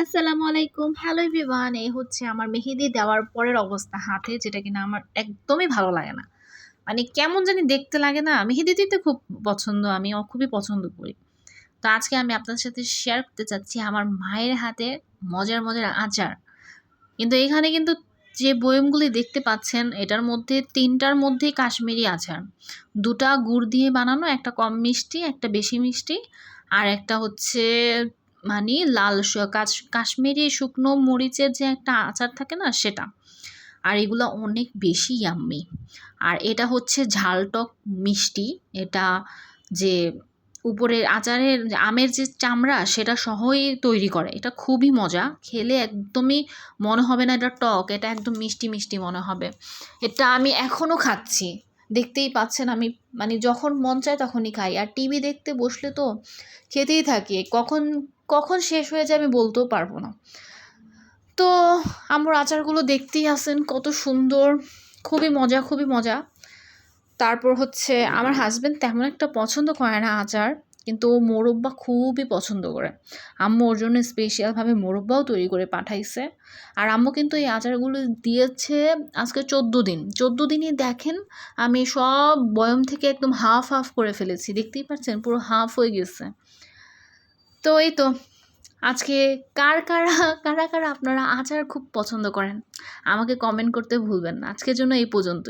আসসালামু আলাইকুম। Hello everyone. এই হচ্ছে আমার মেহেদি দেওয়ার পরের অবস্থা হাতে, যেটা কিনা আমার একদমই ভালো লাগে না। মানে কেমন জানি দেখতে লাগে না? মেহেদি দিতে খুব পছন্দ, আমি খুবই পছন্দ করি। তো আজকে আমি আপনাদের সাথে শেয়ার করতে চাচ্ছি আমার মায়ের হাতের মজার, মজার আচার। কিন্তু এখানে কিন্তু যে বয়মগুলি দেখতে পাচ্ছেন, এটার মধ্যে ৩ টার মধ্যেই কাশ্মীরি আচার। ২ টা গুড় দিয়ে বানানো, একটা কম মিষ্টি, একটা বেশি মিষ্টি, আর একটা হচ্ছে মানে লাল কাশ্মীরি শুকনো মরিচের যে একটা আচার থাকে না সেটা। আর এগুলো অনেক বেশি ইয়াম্মি। আর এটা হচ্ছে ঝালটক মিষ্টি। এটা যে উপরের আচারের যে আমের যে চামড়া সেটা সহই তৈরি করে। এটা খুবই মজা। খেলে একদমই মনে হবে না এটা টক, এটা একদম মিষ্টি, মিষ্টি মনে হবে। এটা আমি এখনও খাচ্ছি। দেখতেই পাচ্ছেন আমি মানে যখন মন চায় তখনই খাই। আর টিভি দেখতে বসলে তো খেতেই থাকি। কখন, কখন শেষ হয়ে যায় আমি বলতেও পারব না। তো আম্মুর আচারগুলো দেখতেই আছেন কত সুন্দর। খুবই মজা, খুবই মজা। তারপর হচ্ছে আমার হাসব্যান্ড তেমন একটা পছন্দ করে না আচার, কিন্তু ও মোরব্বা খুবই পছন্দ করে। আম্মু ওর জন্য স্পেশালভাবে মোরব্বাও তৈরি করে পাঠাইছে। আর আম্মু কিন্তু এই আচারগুলো দিয়েছে আজকে ১৪ দিন। ১৪ দিনই দেখেন আমি সব বয়ম থেকে একদম হাফ, হাফ করে ফেলেছি। দেখতেই পাচ্ছেন পুরো হাফ হয়ে গেছে। তো এই তো আজকে কারা আপনারা আচার খুব পছন্দ করেন? আমাকে কমেন্ট করতে ভুলবেন না। আজকের জন্য এই পর্যন্তই।